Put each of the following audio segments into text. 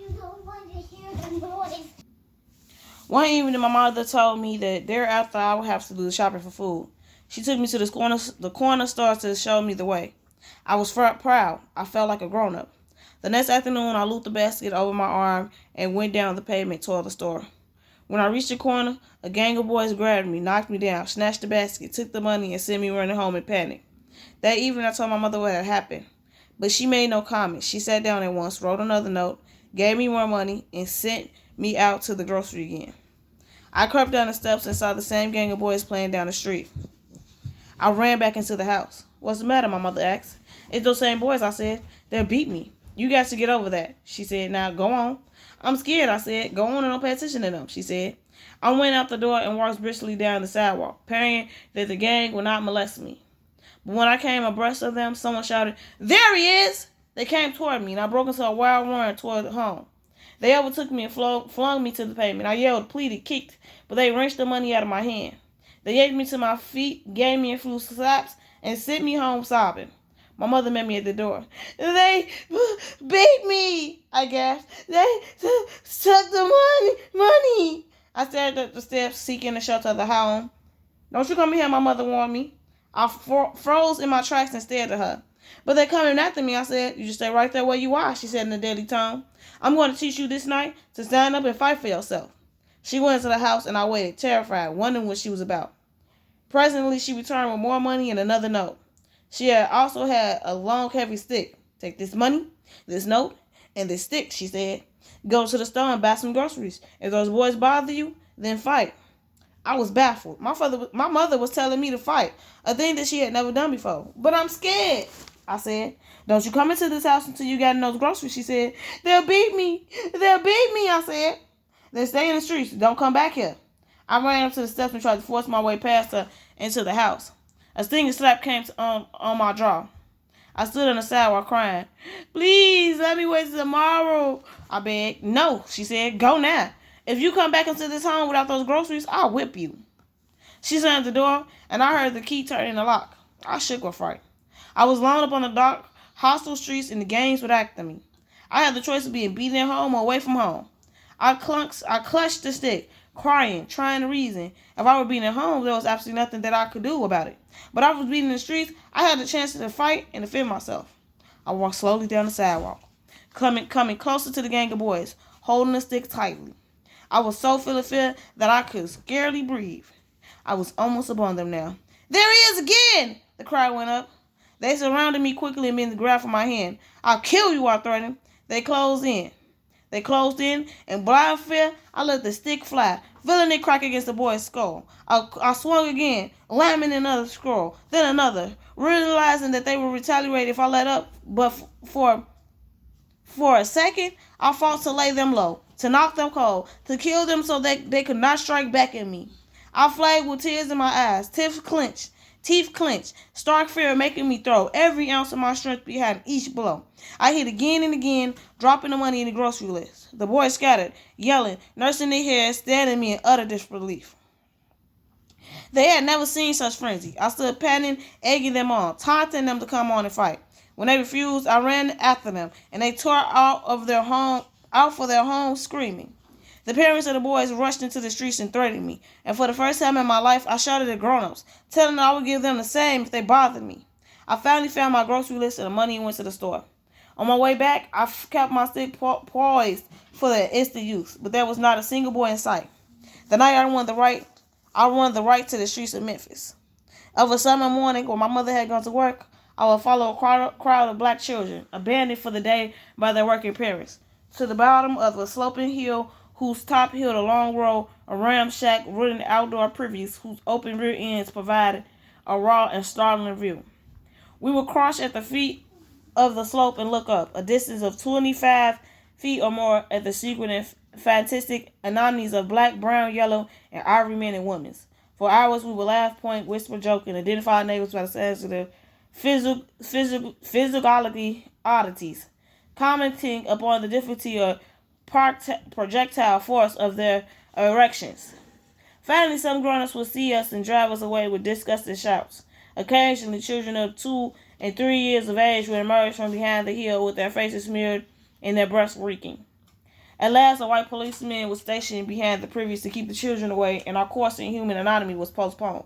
don't want to hear the noise. One evening, my mother told me that thereafter I would have to do the shopping for food. She took me to the corner store to show me the way. I was proud. I felt like a grown-up. The next afternoon, I looped the basket over my arm and went down the pavement toward the store. When I reached the corner, a gang of boys grabbed me, knocked me down, snatched the basket, took the money, and sent me running home in panic. That evening, I told my mother what had happened, but she made no comment. She sat down at once, wrote another note, gave me more money, and sent me out to the grocery again. I crept down the steps and saw the same gang of boys playing down the street. I ran back into the house. "What's the matter?" my mother asked. "It's those same boys," I said. "They beat me." "You got to get over that," she said. "Now, go on." "I'm scared," I said. "Go on and don't pay attention to them," she said. I went out the door and walked briskly down the sidewalk, praying that the gang would not molest me. But when I came abreast of them, someone shouted, "There he is!" They came toward me, and I broke into a wild run toward home. They overtook me and flung me to the pavement. I yelled, pleaded, kicked, but they wrenched the money out of my hand. They yanked me to my feet, gave me a few slaps, and sent me home sobbing. My mother met me at the door. "They beat me," I gasped. "They took the money. I stared up the steps, seeking the shelter of the home. "Don't you come here," my mother warned me. I froze in my tracks and stared at her. "But they're coming after me," I said. "You just stay right there where you are," she said in a deadly tone. "I'm going to teach you this night to stand up and fight for yourself." She went into the house, and I waited, terrified, wondering what she was about. Presently, she returned with more money and another note. She had also had a long, heavy stick. "Take this money, this note, and this stick," she said. "Go to the store and buy some groceries. If those boys bother you, then fight." I was baffled. My mother was telling me to fight, a thing that she had never done before. "But I'm scared," I said. "Don't you come into this house until you got in those groceries," she said. They'll beat me, I said. "Then stay in the streets. Don't come back here." I ran up to the steps and tried to force my way past her into the house. A stinging slap came on my jaw. I stood on the sidewalk crying. "Please, let me wait till tomorrow," I begged. "No," she said. "Go now. If you come back into this home without those groceries, I'll whip you." She slammed the door, and I heard the key turn in the lock. I shook with fright. I was alone up on the dark, hostile streets, and the gangs were after me. I had the choice of being beaten at home or away from home. I clutched the stick, crying, trying to reason. If I were beaten at home, there was absolutely nothing that I could do about it. But if I was beaten in the streets, I had the chance to fight and defend myself. I walked slowly down the sidewalk, coming closer to the gang of boys, holding the stick tightly. I was so full of fear that I could scarcely breathe. I was almost upon them now. "There he is again!" the cry went up. They surrounded me quickly and began to grab for my hand. "I'll kill you," I threatened. They closed in, and blind fear, I let the stick fly, feeling it crack against the boy's skull. I swung again, lamming another skull, then another, realizing that they would retaliate if I let up. But for a second, I fought to lay them low, to knock them cold, to kill them so that they could not strike back at me. I flagged with tears in my eyes, teeth clenched, stark fear making me throw every ounce of my strength behind each blow. I hit again and again, dropping the money in the grocery list. The boys scattered, yelling, nursing their hair, staring at me in utter disbelief. They had never seen such frenzy. I stood panting, egging them on, taunting them to come on and fight. When they refused, I ran after them, and they tore out for their homes screaming. The parents of the boys rushed into the streets and threatened me, and for the first time in my life, I shouted at grown-ups, telling them I would give them the same if they bothered me. I finally found my grocery list and the money and went to the store. On my way back, I kept my stick poised for their instant use, but there was not a single boy in sight. The night I won the right to the streets of Memphis. Of a summer morning, when my mother had gone to work, I would follow a crowd of black children, abandoned for the day by their working parents, to the bottom of a sloping hill whose top held a long row of ramshack wooden outdoor privies whose open rear ends provided a raw and startling view. We would crouch at the feet of the slope and look up, a distance of 25 feet or more, at the secret and fantastic anomalies of black, brown, yellow, and ivory men and women. For hours we would laugh, point, whisper, joke, and identify our neighbors by the size of their physiological oddities, commenting upon the difficulty or projectile force of their erections. Finally, some grown-ups would see us and drive us away with disgusted shouts. Occasionally, children of 2 and 3 years of age would emerge from behind the hill with their faces smeared and their breaths reeking. At last, a white policeman was stationed behind the privy to keep the children away, and our course in human anatomy was postponed.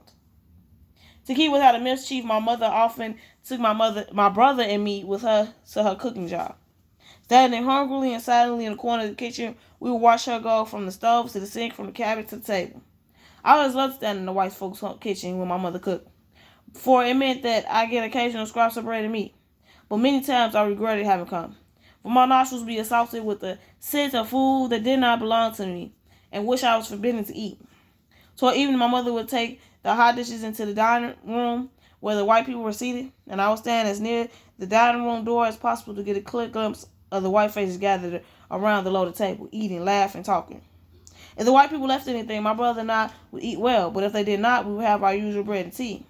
To keep without a mischief, my mother often took my brother, and me with her to her cooking job. Standing hungrily and silently in the corner of the kitchen, we would watch her go from the stove to the sink, from the cabinet to the table. I always loved standing in the white folks' kitchen when my mother cooked, for it meant that I get occasional scraps of bread and meat. But many times I regretted having come, for my nostrils would be assaulted with the scent of food that did not belong to me, and which I was forbidden to eat. Toward evening, my mother would take the hot dishes into the dining room where the white people were seated, and I would stand as near the dining room door as possible to get a clear glimpse of the white faces gathered around the loaded table, eating, laughing, talking. If the white people left anything, my brother and I would eat well, but if they did not, we would have our usual bread and tea.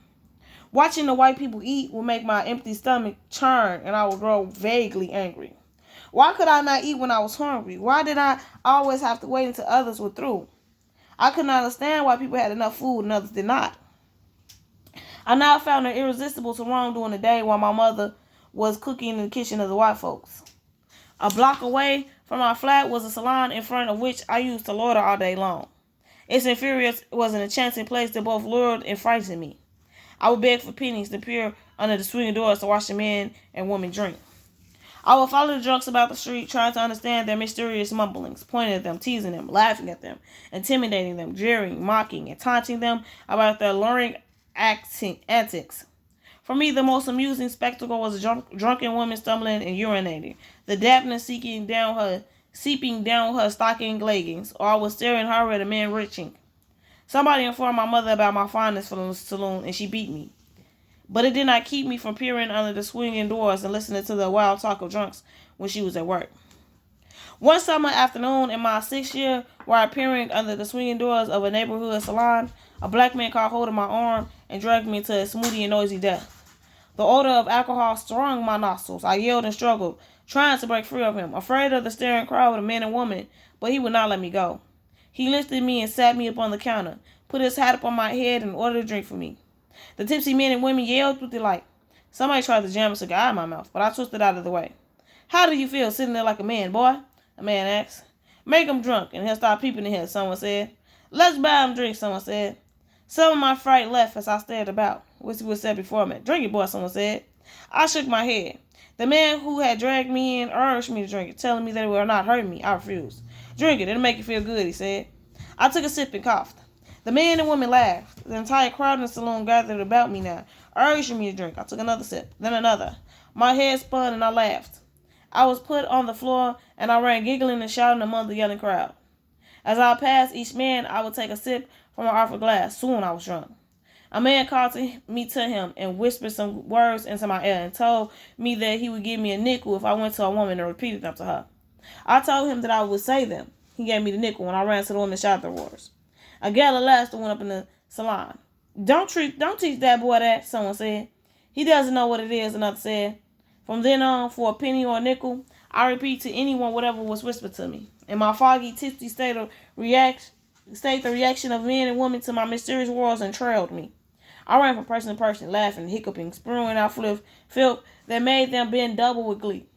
Watching the white people eat would make my empty stomach churn, and I would grow vaguely angry. Why could I not eat when I was hungry? Why did I always have to wait until others were through? I could not understand why people had enough food and others did not. I now found it irresistible to roam during the day while my mother was cooking in the kitchen of the white folks. A block away from our flat was a salon in front of which I used to loiter all day long. Its interior was an enchanting place that both lured and frightened me. I would beg for pennies to peer under the swinging doors to watch the men and women drink. I would follow the drunks about the street, trying to understand their mysterious mumblings, pointing at them, teasing them, laughing at them, intimidating them, jeering, mocking, and taunting them about their luring antics. For me, the most amusing spectacle was a drunken woman stumbling and urinating, the dampness seeping down her stocking leggings, or I was staring hard at a man reaching. Somebody informed my mother about my fondness for the saloon, and she beat me. But it did not keep me from peering under the swinging doors and listening to the wild talk of drunks when she was at work. One summer afternoon in my 6th year, while peering under the swinging doors of a neighborhood salon, a black man caught hold of my arm and dragged me into a smoothie and noisy death. The odor of alcohol stung my nostrils. I yelled and struggled, trying to break free of him, afraid of the staring crowd of men and women, but he would not let me go. He lifted me and sat me up on the counter, put his hat up on my head, and ordered a drink for me. The tipsy men and women yelled with delight. Somebody tried to jam a cigar in my mouth, but I twisted out of the way. "How do you feel sitting there like a man, boy?" a man asked. "Make him drunk, and he'll stop peeping in here," someone said. "Let's buy him drinks," someone said. Some of my fright left as I stared about. Whiskey was set before me. "Drink it, boy," someone said. I shook my head. The man who had dragged me in urged me to drink it, telling me that it would not hurt me. I refused. "Drink it, it'll make you feel good," he said. I took a sip and coughed. The men and women laughed. The entire crowd in the saloon gathered about me now, urging me to drink. I took another sip, then another. My head spun and I laughed. I was put on the floor and I ran giggling and shouting among the yelling crowd. As I passed each man, I would take a sip from my offered glass. Soon I was drunk. A man called me to him and whispered some words into my ear and told me that he would give me a nickel if I went to a woman and repeated them to her. I told him that I would say them. He gave me the nickel and I ran to the woman and shouted the words. A gal at last went up in the salon. Don't teach that boy that," someone said. "He doesn't know what it is," another said. From then on, for a penny or a nickel, I repeat to anyone whatever was whispered to me. In my foggy, tipsy state, the reaction of men and women to my mysterious worlds entrailed me. I ran from person to person, laughing, hiccuping, spewing out filth that made them bend double with glee.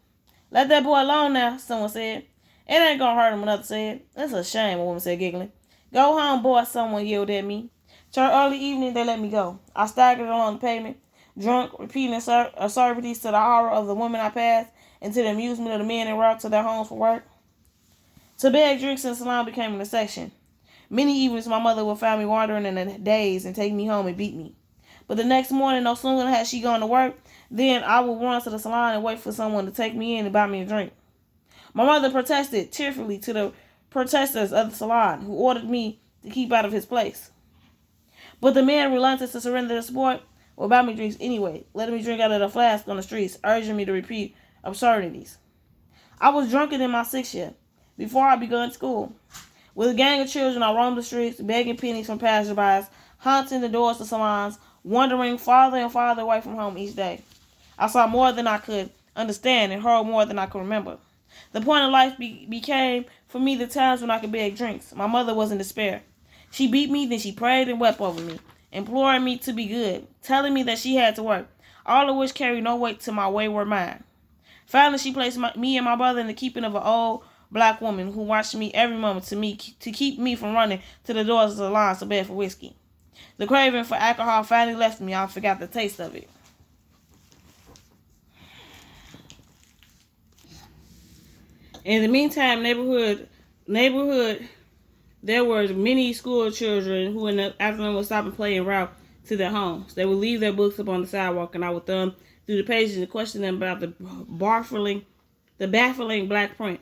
"Let that boy alone now," someone said. "It ain't gonna hurt him," another said. "It's a shame," a woman said, giggling. "Go home, boy," someone yelled at me. Toward early evening, they let me go. I staggered along the pavement, drunk, repeating absurdities to the horror of the women I passed and to the amusement of the men en route to their homes for work. To beg drinks in the salon became an exception. Many evenings my mother would find me wandering in a daze and take me home and beat me. But the next morning, no sooner had she gone to work, then I would run to the salon and wait for someone to take me in and buy me a drink. My mother protested tearfully to the protesters of the salon, who ordered me to keep out of his place. But the man, reluctant to surrender the sport, would buy me drinks anyway, letting me drink out of the flask on the streets, urging me to repeat absurdities. I was drunker than my 6th year, before I begun school. With a gang of children, I roamed the streets, begging pennies from passersby, haunting the doors of salons, wandering farther and farther away from home each day. I saw more than I could understand and heard more than I could remember. The point of life became for me the times when I could beg drinks. My mother was in despair. She beat me, then she prayed and wept over me, imploring me to be good, telling me that she had to work, all of which carried no weight to my wayward mind. Finally, she placed me and my brother in the keeping of an old, black woman who watched me every moment to keep me from running to the doors of the lines to beg for whiskey. The craving for alcohol finally left me. I forgot the taste of it. In the meantime, neighborhood, there were many school children who in the afternoon would stop and play en route to their homes. They would leave their books up on the sidewalk, and I would thumb through the pages and question them about the baffling black print.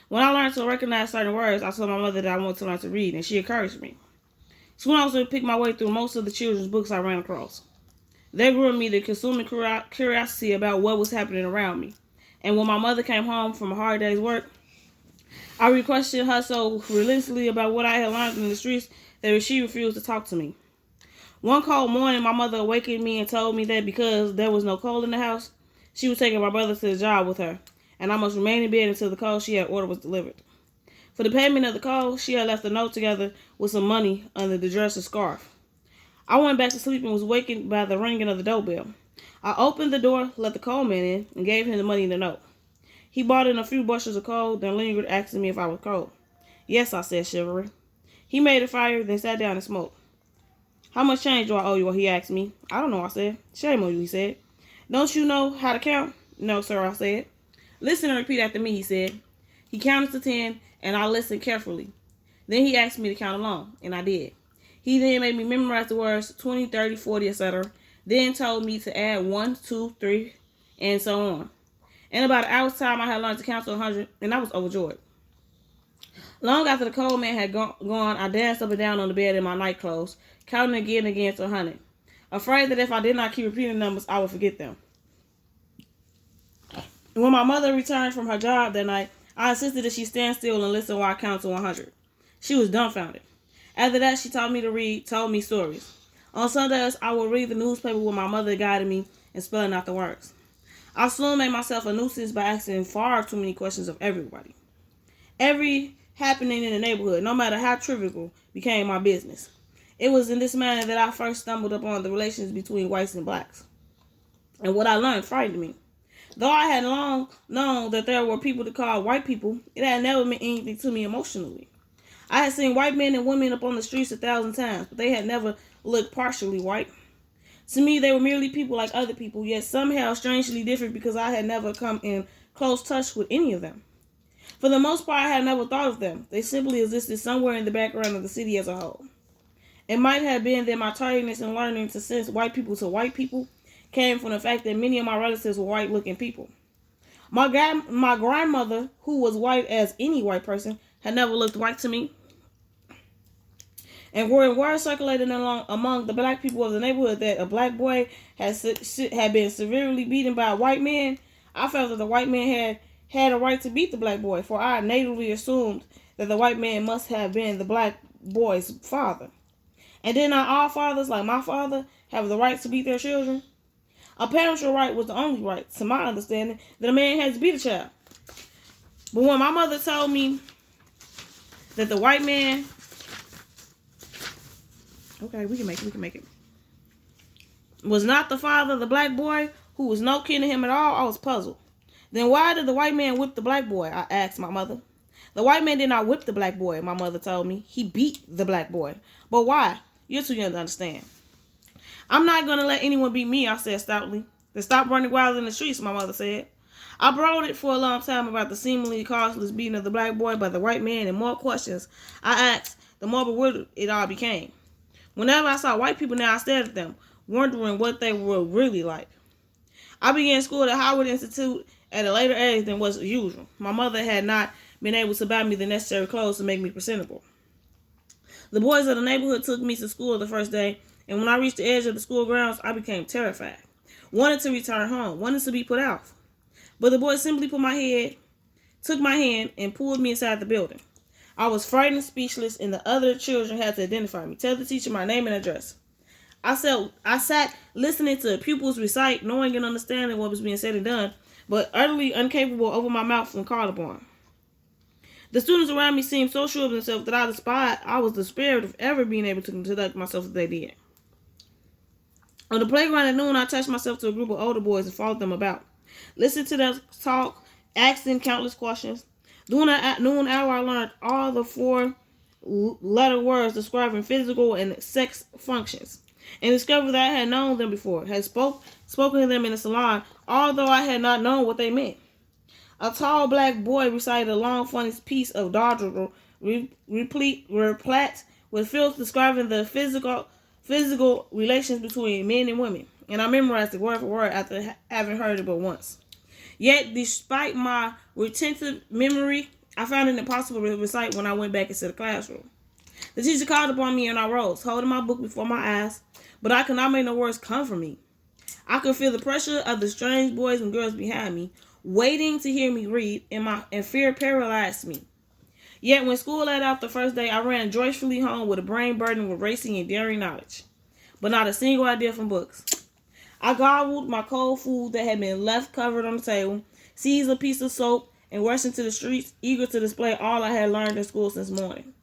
When I learned to recognize certain words, I told my mother that I wanted to learn to read, and she encouraged me. Soon I was able to pick my way through most of the children's books I ran across. They grew in me the consuming curiosity about what was happening around me. And when my mother came home from a hard day's work, I re-questioned her so relentlessly about what I had learned in the streets that she refused to talk to me. One cold morning, my mother awakened me and told me that because there was no coal in the house, she was taking my brother to the job with her, and I must remain in bed until the coal she had ordered was delivered. For the payment of the coal, she had left a note together with some money under the dresser scarf. I went back to sleep and was wakened by the ringing of the doorbell. I opened the door, let the coalman in, and gave him the money in the note. He brought in a few bushels of coal, then lingered, asking me if I was cold. Yes, I said, shivering. He made a fire, then sat down and smoked. How much change do I owe you? He asked me. I don't know, I said. Shame on you, he said. Don't you know how to count? No, sir, I said. Listen and repeat after me, he said. He counted to 10, and I listened carefully. Then he asked me to count along, and I did. He then made me memorize the words 20, 30, 40, etc. Then told me to add 1, 2, 3, and so on. In about an hour's time, I had learned to count to 100, and I was overjoyed. Long after the coal man had gone, I danced up and down on the bed in my night clothes, counting again and again to 100, afraid that if I did not keep repeating numbers, I would forget them. When my mother returned from her job that night, I insisted that she stand still and listen while I counted to 100. She was dumbfounded. After that, she taught me to read, told me stories. On Sundays, I would read the newspaper with my mother guiding me and spelling out the words. I soon made myself a nuisance by asking far too many questions of everybody. Every happening in the neighborhood, no matter how trivial, became my business. It was in this manner that I first stumbled upon the relations between whites and blacks. And what I learned frightened me. Though I had long known that there were people to call white people, it had never meant anything to me emotionally. I had seen white men and women up on the streets 1,000 times, but they had never looked partially white. To me, they were merely people like other people, yet somehow strangely different because I had never come in close touch with any of them. For the most part, I had never thought of them. They simply existed somewhere in the background of the city as a whole. It might have been that my tardiness in learning to sense white people to white people came from the fact that many of my relatives were white-looking people. My grandmother, who was white as any white person, had never looked white to me. And when word circulated among the black people of the neighborhood that a black boy had been severely beaten by a white man, I felt that the white man had a right to beat the black boy, for I natively assumed that the white man must have been the black boy's father. And did not all fathers, like my father, have the right to beat their children? A parental right was the only right, to my understanding, that a man had to beat a child. But when my mother told me that the white man... Okay, we can make it. Was not the father of the black boy, who was no kin to him at all, I was puzzled. Then why did the white man whip the black boy? I asked my mother. The white man did not whip the black boy, my mother told me. He beat the black boy. But why? You're too young to understand. I'm not going to let anyone beat me, I said stoutly. Then stop running wild in the streets, my mother said. I brooded for a long time about the seemingly causeless beating of the black boy by the white man, and more questions I asked, the more bewildered it all became. Whenever I saw white people now, I stared at them, wondering what they were really like. I began school at Howard Institute at a later age than was usual. My mother had not been able to buy me the necessary clothes to make me presentable. The boys of the neighborhood took me to school the first day, and when I reached the edge of the school grounds, I became terrified. Wanted to return home, wanted to be put out. But the boys simply took my hand, and pulled me inside the building. I was frightened, speechless, and the other children had to identify me, tell the teacher my name and address. I sat listening to pupils recite, knowing and understanding what was being said and done, but utterly incapable to open my mouth when called upon. The students around me seemed so sure of themselves that I was despaired of ever being able to conduct myself as they did. On the playground at noon, I attached myself to a group of older boys and followed them about. Listened to them talk, asked them countless questions. During that noon hour, I learned all the 4-letter words describing physical and sex functions, and discovered that I had known them before, had spoken them in the salon, although I had not known what they meant. A tall black boy recited a long, funny piece of doggerel, replete with filth describing the physical relations between men and women, and I memorized it word for word after having heard it but once. Yet, despite my retentive memory, I found it impossible to recite when I went back into the classroom. The teacher called upon me and I rose, holding my book before my eyes, but I could not make no words come from me. I could feel the pressure of the strange boys and girls behind me, waiting to hear me read, and fear paralyzed me. Yet when school let out the first day, I ran joyfully home with a brain burdened with racing and daring knowledge, but not a single idea from books. I gobbled my cold food that had been left covered on the table, seized a piece of soap, and rushed into the streets, eager to display all I had learned in school since morning.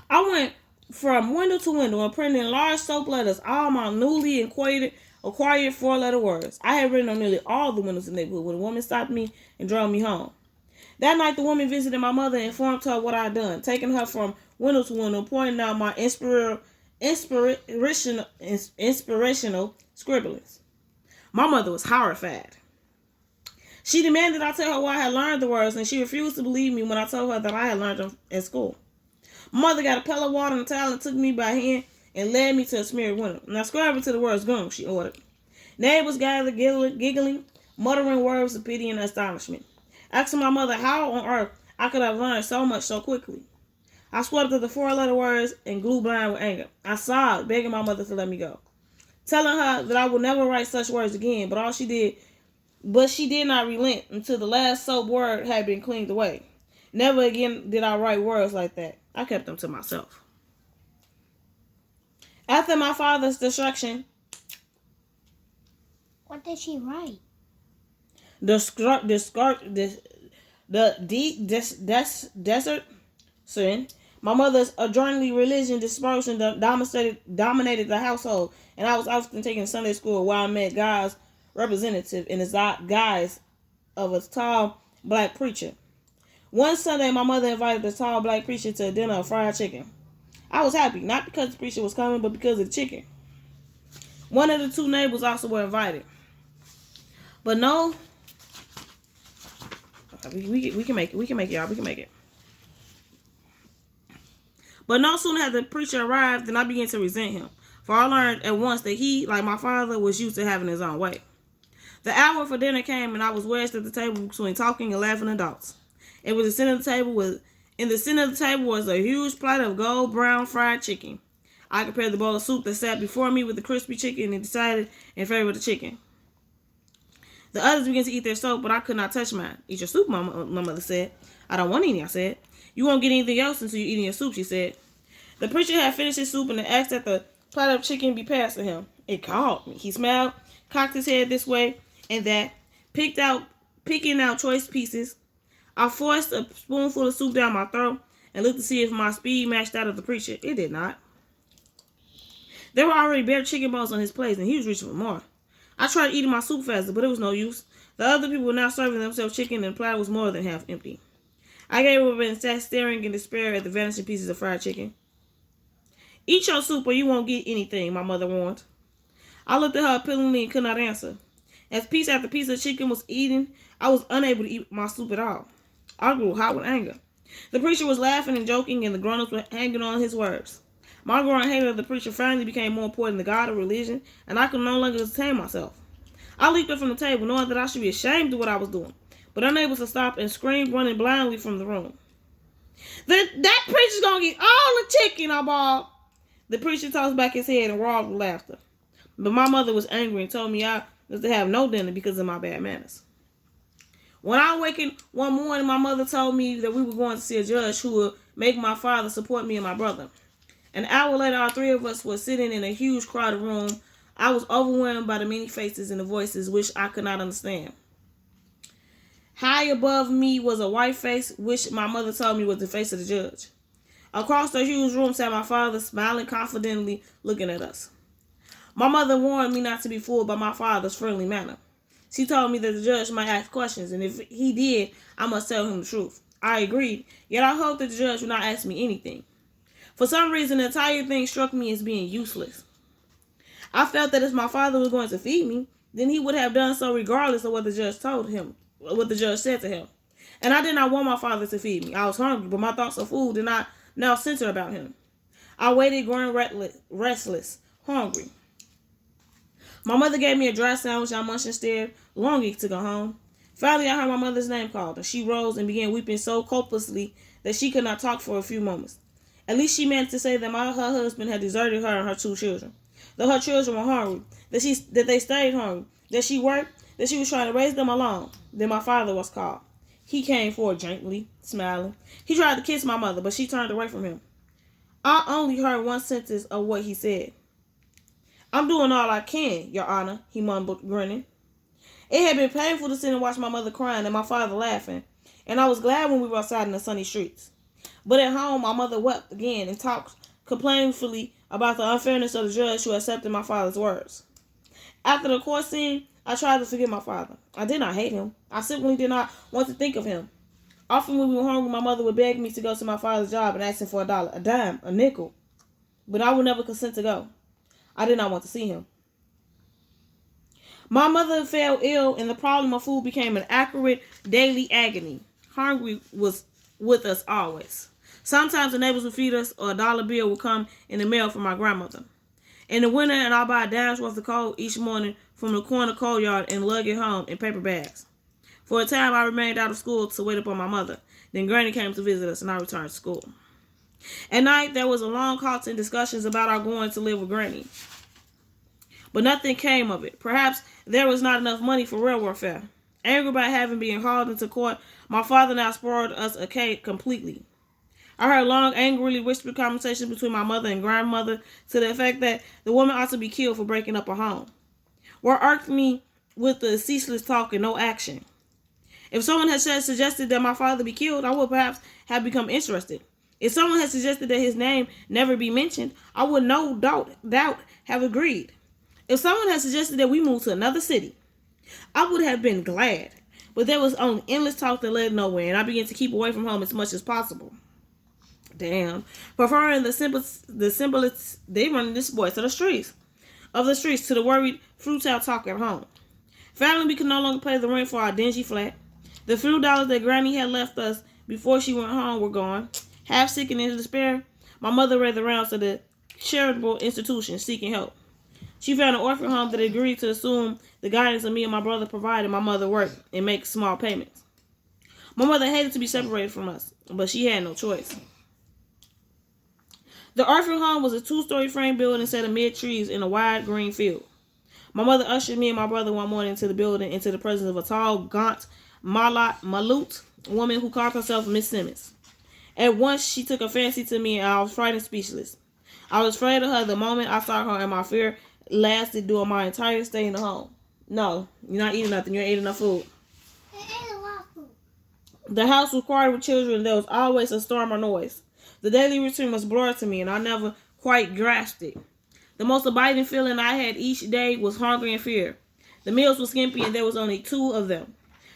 I went from window to window and printed in large soap letters all my newly acquired 4-letter words. I had written on nearly all the windows in the neighborhood when a woman stopped me and drove me home. That night, the woman visited my mother and informed her what I had done, taking her from window to window, pointing out my inspirational scribblings. My mother was horrified. She demanded I tell her where I had learned the words, and she refused to believe me when I told her that I had learned them at school. My mother got a pail of water and a towel and took me by hand and led me to a smeared window. Now scribe it to the words "gum," she ordered. Neighbors gathered, giggling, muttering words of pity and astonishment, asking my mother how on earth I could have learned so much so quickly. I swept up the 4-letter words and grew blind with anger. I sobbed, begging my mother to let me go, telling her that I would never write such words again, but she did not relent until the last soap word had been cleaned away. Never again did I write words like that. I kept them to myself. After my father's destruction, What did she write? desert sin. My mother's adjourningly religion dispersion dominated the household, and I was often taken to Sunday school where I met God's representative in the guise of a tall black preacher. One Sunday, my mother invited the tall black preacher to a dinner of fried chicken. I was happy, not because the preacher was coming, but because of the chicken. One of the 2 neighbors also were invited. But no, we can make it. We can make it, y'all. We can make it. But no sooner had the preacher arrived than I began to resent him, for I learned at once that he, like my father, was used to having his own way. The hour for dinner came, and I was wedged at the table between talking and laughing adults. In the center of the table was a huge platter of gold brown fried chicken. I compared the bowl of soup that sat before me with the crispy chicken and decided in favor of the chicken. The others began to eat their soap, but I could not touch mine. Eat your soup, my mother said. I don't want any, I said. You won't get anything else until you're eating your soup, she said. The preacher had finished his soup and asked that the platter of chicken be passed to him. It called me. He smiled, cocked his head this way and that, picking out choice pieces. I forced a spoonful of soup down my throat and looked to see if my speed matched that of the preacher. It did not. There were already bare chicken bones on his plate, and he was reaching for more. I tried eating my soup faster, but it was no use. The other people were now serving themselves chicken, and the platter was more than half empty. I gave up and sat staring in despair at the vanishing pieces of fried chicken. Eat your soup or you won't get anything, my mother warned. I looked at her appealingly and could not answer. As piece after piece of chicken was eaten, I was unable to eat my soup at all. I grew hot with anger. The preacher was laughing and joking, and the grown-ups were hanging on his words. My growing hatred of the preacher finally became more important than God or religion, and I could no longer contain myself. I leaped up from the table, knowing that I should be ashamed of what I was doing, but unable to stop, and screamed, running blindly from the room. That preacher's gonna get all the chicken, I bawled. The preacher tossed back his head and roared with laughter. But my mother was angry and told me I was to have no dinner because of my bad manners. When I awakened one morning, my mother told me that we were going to see a judge who would make my father support me and my brother. An hour later, all 3 of us were sitting in a huge crowded room. I was overwhelmed by the many faces and the voices which I could not understand. High above me was a white face, which my mother told me was the face of the judge. Across the huge room sat my father, smiling confidently, looking at us. My mother warned me not to be fooled by my father's friendly manner. She told me that the judge might ask questions, and if he did, I must tell him the truth. I agreed, yet I hoped that the judge would not ask me anything. For some reason, the entire thing struck me as being useless. I felt that if my father was going to feed me, then he would have done so regardless of what the judge told him, what the judge said to him. And I did not want my father to feed me. I was hungry, but my thoughts of food did not now center about him. I waited, growing restless, hungry. My mother gave me a dry sandwich. I munched instead, longing to go home. Finally, I heard my mother's name called, and she rose and began weeping so copiously that she could not talk for a few moments. At least she managed to say that her husband had deserted her and her 2 children. That her children were hungry, that they stayed hungry, that she worked, that she was trying to raise them alone. Then my father was called. He came forward gently, smiling. He tried to kiss my mother, but she turned away from him. I only heard one sentence of what he said. "I'm doing all I can, Your Honor," he mumbled, grinning. It had been painful to sit and watch my mother crying and my father laughing, and I was glad when we were outside in the sunny streets. But at home, my mother wept again and talked complainingly about the unfairness of the judge who accepted my father's words. After the court scene, I tried to forgive my father. I did not hate him. I simply did not want to think of him. Often when we were hungry, my mother would beg me to go to my father's job and ask him for $1, a dime, a nickel. But I would never consent to go. I did not want to see him. My mother fell ill, and the problem of food became an accurate daily agony. Hungry was with us always. Sometimes the neighbors would feed us, or a dollar bill would come in the mail from my grandmother. In the winter, and I'll buy a dime's worth of coal each morning from the corner coal yard and lug it home in paper bags. For a time, I remained out of school to wait upon my mother. Then Granny came to visit us, and I returned to school. At night, there was a long halt and discussions about our going to live with Granny. But nothing came of it. Perhaps there was not enough money for railroad fare. Angry about having been hauled into court, my father now spoiled us a cake completely. I heard long, angrily whispered conversations between my mother and grandmother to the effect that the woman ought to be killed for breaking up a home. What irked me with the ceaseless talk and no action. If someone had suggested that my father be killed, I would perhaps have become interested. If someone had suggested that his name never be mentioned, I would no doubt have agreed. If someone had suggested that we move to another city, I would have been glad. But there was only endless talk that led nowhere, and I began to keep away from home as much as possible. Damn. Preferring the simplest, they run this boy to the streets. Of the streets to the worried, futile talk at home. Finally, we could no longer pay the rent for our dingy flat. The few dollars that Granny had left us before she went home were gone. Half sick and in despair, my mother read the rounds to the charitable institutions seeking help. She found an orphan home that agreed to assume the guidance of me and my brother provided my mother work and make small payments. My mother hated to be separated from us, but she had no choice. The orphan home was a 2-story frame building set amid trees in a wide green field. My mother ushered me and my brother one morning into the building into the presence of a tall, gaunt, Malut woman who called herself Miss Simmons. At once, she took a fancy to me, and I was frightened speechless. I was afraid of her the moment I saw her, and my fear lasted during my entire stay in the home. No, you're not eating nothing. You ain't eating enough food. I ate a lot of food. The house was crowded with children, and there was always a storm or noise. The daily routine was blurred to me, and I never quite grasped it. The most abiding feeling I had each day was hunger and fear. The meals were skimpy, and there was only 2 of them.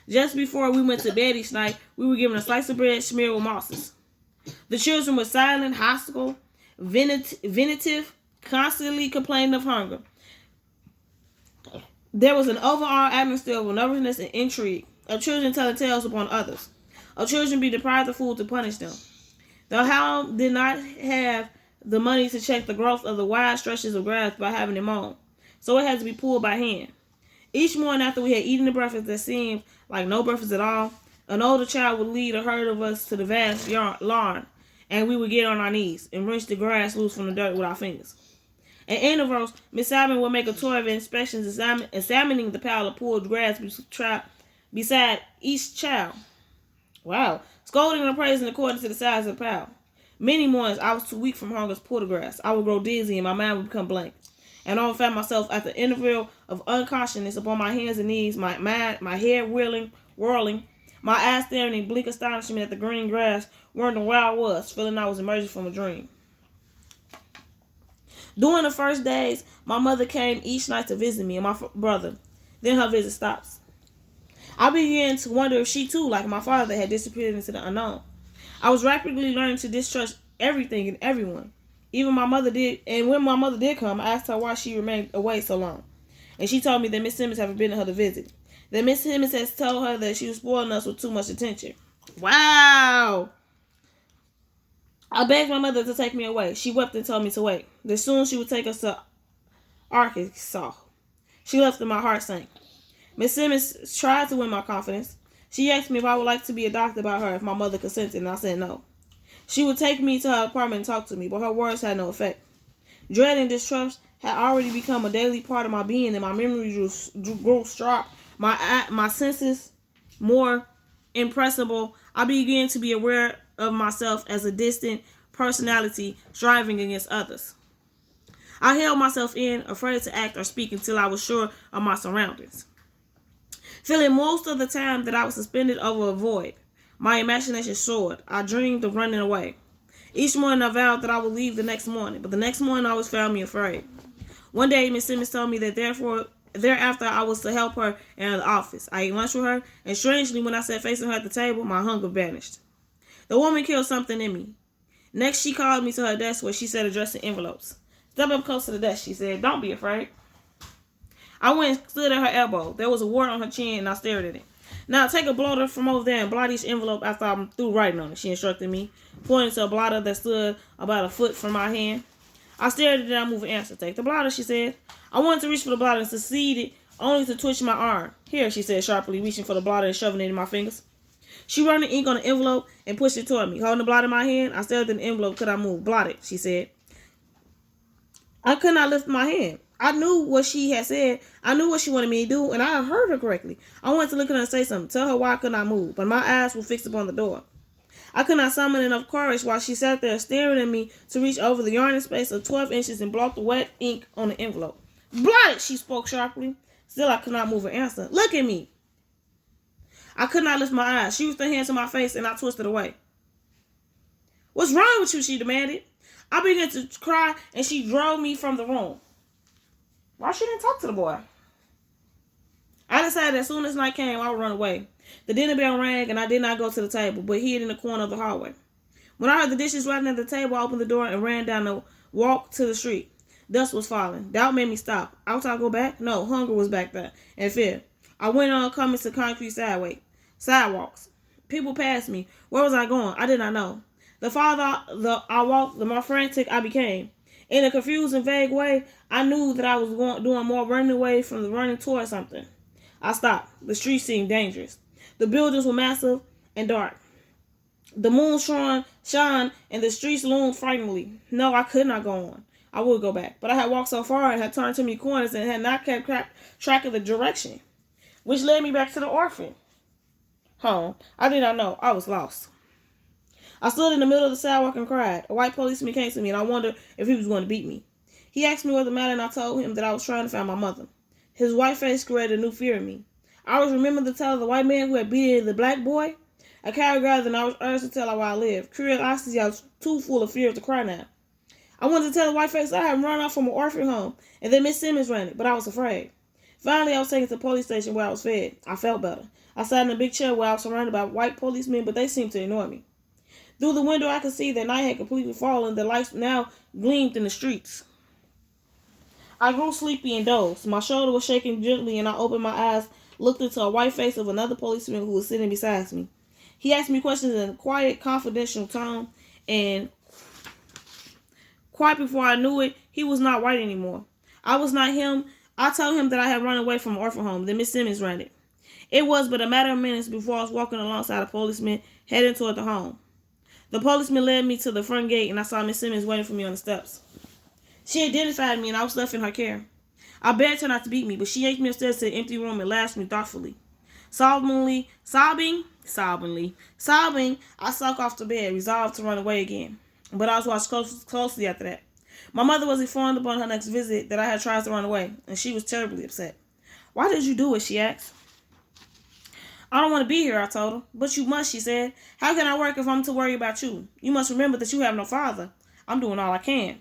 Just before we went to bed each night, we were given a slice of bread smeared with mosses. The children were silent, hostile, vindictive, constantly complaining of hunger. There was an overall atmosphere of nervousness and intrigue, of children telling tales upon others, of children being deprived of food to punish them. The hound did not have the money to check the growth of the wide stretches of grass by having it mown, so it had to be pulled by hand. Each morning after we had eaten the breakfast that seemed like no breakfast at all, an older child would lead a herd of us to the vast lawn, and we would get on our knees and wrench the grass loose from the dirt with our fingers. At intervals, Miss Simon would make a tour of inspections, examining the pile of pulled grass beside each child. Wow. Scolding and praising according to the size of the pile. Many mornings, I was too weak from hunger to pull the grass. I would grow dizzy and my mind would become blank. And I would find myself at the interval of unconsciousness upon my hands and knees, my head whirling, my eyes staring in bleak astonishment at the green grass, wondering where I was, feeling I was emerging from a dream. During the first days, my mother came each night to visit me and my brother. Then her visit stops. I began to wonder if she too, like my father, had disappeared into the unknown. I was rapidly learning to distrust everything and everyone. Even my mother did, and when my mother did come, I asked her why she remained away so long. And she told me that Miss Simmons had forbidden her to visit. That Miss Simmons had told her that she was spoiling us with too much attention. Wow! I begged my mother to take me away. She wept and told me to wait. That soon she would take us to Arkansas. She left and my heart sank. Miss Simmons tried to win my confidence. She asked me if I would like to be a doctor by her if my mother consented, and I said no. She would take me to her apartment and talk to me, but her words had no effect. Dread and distrust had already become a daily part of my being, and my memory grew sharp, my senses more impressible. I began to be aware of myself as a distant personality striving against others. I held myself in, afraid to act or speak until I was sure of my surroundings. Feeling most of the time that I was suspended over a void, my imagination soared. I dreamed of running away. Each morning I vowed that I would leave the next morning, but the next morning always found me afraid. One day Miss Simmons told me that thereafter I was to help her in the office. I ate lunch with her, and strangely, when I sat facing her at the table, my hunger vanished. The woman killed something in me. Next, she called me to her desk where she said addressing envelopes. Step up close to the desk, she said. Don't be afraid. I went and stood at her elbow. There was a wart on her chin, and I stared at it. Now, take a blotter from over there and blot each envelope after I'm through writing on it, she instructed me, pointing to a blotter that stood about a foot from my hand. I stared at it and I moved an answer. Take the blotter, she said. I wanted to reach for the blotter and succeeded only to twitch my arm. Here, she said sharply, reaching for the blotter and shoving it in my fingers. She ran the ink on the envelope and pushed it toward me. Holding the blotter in my hand, I stared at the envelope. Could I move? Blot it, she said. I could not lift my hand. I knew what she had said. I knew what she wanted me to do, and I heard her correctly. I wanted to look at her and say something, tell her why I could not move, but my eyes were fixed upon the door. I could not summon enough courage while she sat there staring at me to reach over the yarn in space of 12 inches and blot the wet ink on the envelope. Blot it, she spoke sharply. Still, I could not move an answer. Look at me. I could not lift my eyes. She reached her hand to my face, and I twisted away. What's wrong with you? She demanded. I began to cry, and she drove me from the room. Why she didn't talk to the boy? I decided as soon as night came, I would run away. The dinner bell rang, and I did not go to the table, but hid in the corner of the hallway. When I heard the dishes running at the table, I opened the door and ran down the walk to the street. Dusk was falling. Doubt made me stop. Ought I go back? No, hunger was back there, and fear. I went on, coming to concrete sidewalks. People passed me. Where was I going? I did not know. The farther I walked, the more frantic I became. In a confused and vague way, I knew that I was doing more running away from the running toward something. I stopped. The street seemed dangerous. The buildings were massive and dark. The moon shone, and the streets loomed frighteningly. No, I could not go on. I would go back, but I had walked so far and had turned too many corners and had not kept track of the direction, which led me back to the orphan home. I did not know. I was lost. I stood in the middle of the sidewalk and cried. A white policeman came to me, and I wondered if he was going to beat me. He asked me what the matter, and I told him that I was trying to find my mother. His white face created a new fear in me. I always remembered the tale of the white man who had beaten the black boy. I carried rather than I was urged to tell her where I lived. Curiosity, I was too full of fear to cry now. I wanted to tell the white face I had run off from an orphan home, and that Miss Simmons ran it, but I was afraid. Finally, I was taken to the police station where I was fed. I felt better. I sat in a big chair where I was surrounded by white policemen, but they seemed to ignore me. Through the window, I could see that night had completely fallen. The lights now gleamed in the streets. I grew sleepy and dozed. My shoulder was shaking gently, and I opened my eyes, looked into a white face of another policeman who was sitting beside me. He asked me questions in a quiet, confidential tone, and quite before I knew it, he was not white anymore. I was not him. I told him that I had run away from an orphan home, that Miss Simmons ran it. It was but a matter of minutes before I was walking alongside a policeman heading toward the home. The policeman led me to the front gate, and I saw Miss Simmons waiting for me on the steps. She identified me, and I was left in her care. I begged her not to beat me, but she yanked me upstairs to the empty room and lashed me thoughtfully. Sobbing, I sunk off the bed, resolved to run away again. But I was watched closely after that. My mother was informed upon her next visit that I had tried to run away, and she was terribly upset. Why did you do it? She asked. I don't want to be here, I told her. But you must, she said. How can I work if I'm to worry about you? You must remember that you have no father. I'm doing all I can.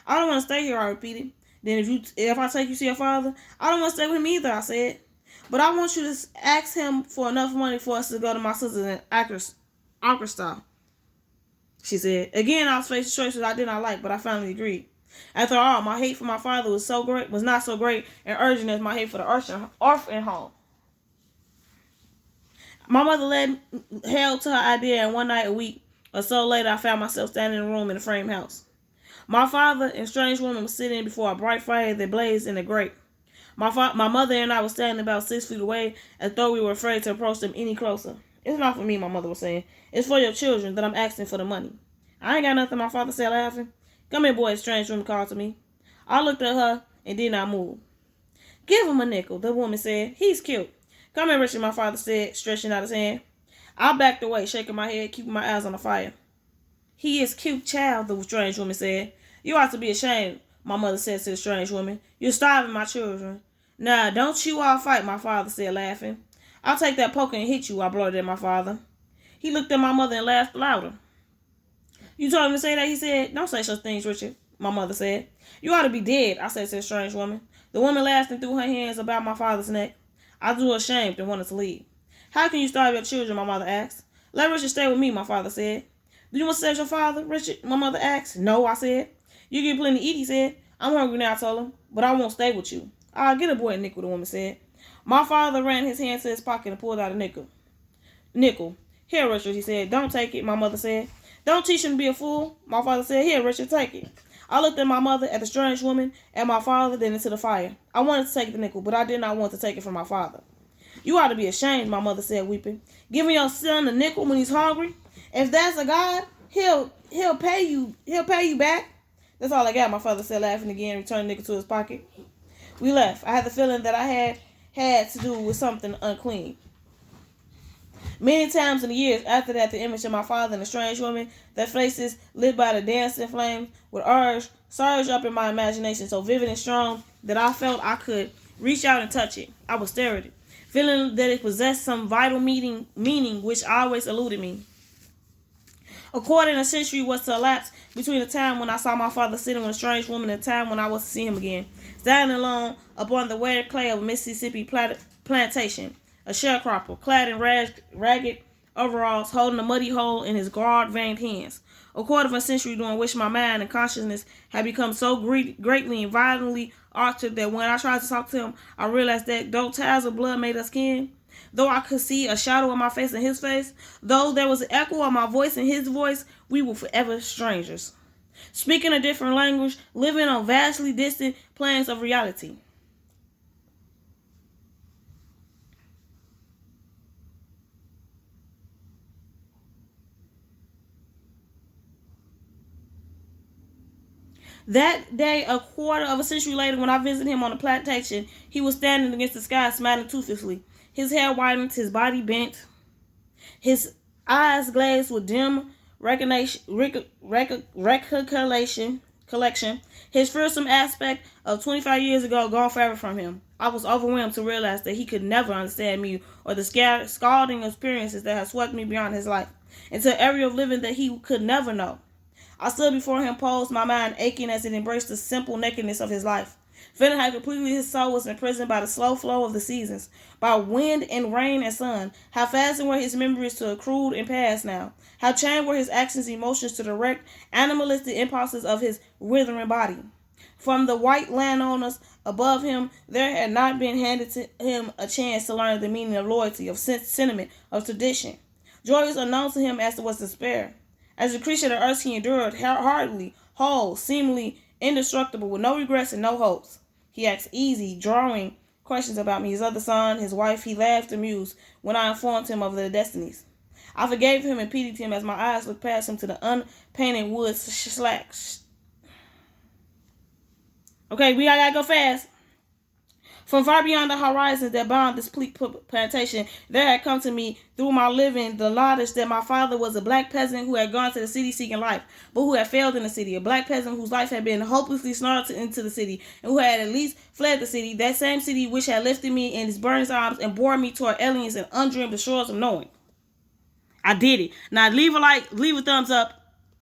I don't want to stay here, I repeated. Then if I take you to your father, I don't want to stay with him either, I said. But I want you to ask him for enough money for us to go to my sister's in Arkansas, she said. Again, I was faced with choices I did not like, but I finally agreed. After all, my hate for my father was not so great and urgent as my hate for the orphan home. My mother held to her idea, and one night a week or so later, I found myself standing in a room in a frame house. My father and strange woman was sitting before a bright fire that blazed in the grate. My mother and I were standing about 6 feet away, as though we were afraid to approach them any closer. It's not for me, my mother was saying. It's for your children that I'm asking for the money. I ain't got nothing, my father said, laughing. Come here, boy, strange woman called to me. I looked at her and did not move. Give him a nickel, the woman said. He's cute. Come here, Richard, my father said, stretching out his hand. I backed away, shaking my head, keeping my eyes on the fire. He is cute, child, the strange woman said. You ought to be ashamed, my mother said to the strange woman. You're starving my children. Nah, don't you all fight, my father said, laughing. I'll take that poker and hit you, I blurted at my father. He looked at my mother and laughed louder. You told him to say that, he said. Don't say such things, Richard, my mother said. You ought to be dead, I said to the strange woman. The woman laughed and threw her hands about my father's neck. I grew ashamed and wanted to leave. How can you starve your children, my mother asked. Let Richard stay with me, my father said. Do you want to save your father, Richard, my mother asked. No, I said. You get plenty to eat, he said. I'm hungry now, I told him, but I won't stay with you. I'll get a boy a nickel, the woman said. My father ran his hand to his pocket and pulled out a nickel. Nickel. Here, Richard, he said. Don't take it, my mother said. Don't teach him to be a fool, my father said. Here, Richard, take it. I looked at my mother, at the strange woman, at my father, then into the fire. I wanted to take the nickel, but I did not want to take it from my father. You ought to be ashamed, my mother said, weeping. Giving your son a nickel when he's hungry? If that's a God, he'll pay you back. That's all I got, my father said, laughing again, returning the nickel to his pocket. We left. I had the feeling that I had to do with something unclean. Many times in the years after that, the image of my father and the strange woman, their faces lit by the dancing flames, would surge up in my imagination so vivid and strong that I felt I could reach out and touch it. I would stare at it, feeling that it possessed some vital meaning which always eluded me. A quarter of a century was to elapse between the time when I saw my father sitting with a strange woman and the time when I was to see him again, standing alone upon the wet clay of a Mississippi plantation, a sharecropper, clad in ragged overalls, holding a muddy hole in his guard-veined hands. A quarter of a century during which my mind and consciousness had become so greatly and violently altered that when I tried to talk to him, I realized that though ties of blood made us kin, though I could see a shadow of my face in his face, though there was an echo of my voice in his voice, we were forever strangers, speaking a different language, living on vastly distant planes of reality. That day, a quarter of a century later, when I visited him on the plantation, he was standing against the sky, smiling toothlessly. His hair whitened, his body bent, his eyes glazed with dim recollection. His fearsome aspect of 25 years ago gone forever from him. I was overwhelmed to realize that he could never understand me or the scalding experiences that had swept me beyond his life, into an area of living that he could never know. I stood before him, posed, my mind aching as it embraced the simple nakedness of his life. Feeling how completely his soul was imprisoned by the slow flow of the seasons, by wind and rain and sun. How fastened were his memories to a crude and past now. How chained were his actions and emotions to the wrecked, animalistic impulses of his withering body. From the white landowners above him, there had not been handed to him a chance to learn the meaning of loyalty, of sentiment, of tradition. Joy was unknown to him as was despair. As a creature of the earth, he endured heartily, whole, seemingly indestructible, with no regrets and no hopes. He asked easy, drawing questions about me, his other son, his wife. He laughed and mused when I informed him of their destinies. I forgave him and pitied him as my eyes looked past him to the unpainted wood slacks. Okay, we gotta go fast. From far beyond the horizons that bound this plantation, there had come to me through my living the knowledge that my father was a black peasant who had gone to the city seeking life, but who had failed in the city. A black peasant whose life had been hopelessly snarled into the city, and who had at least fled the city, that same city which had lifted me in its burning arms and bore me toward aliens and undreamed shores of knowing. I did it. Now leave a like, leave a thumbs up.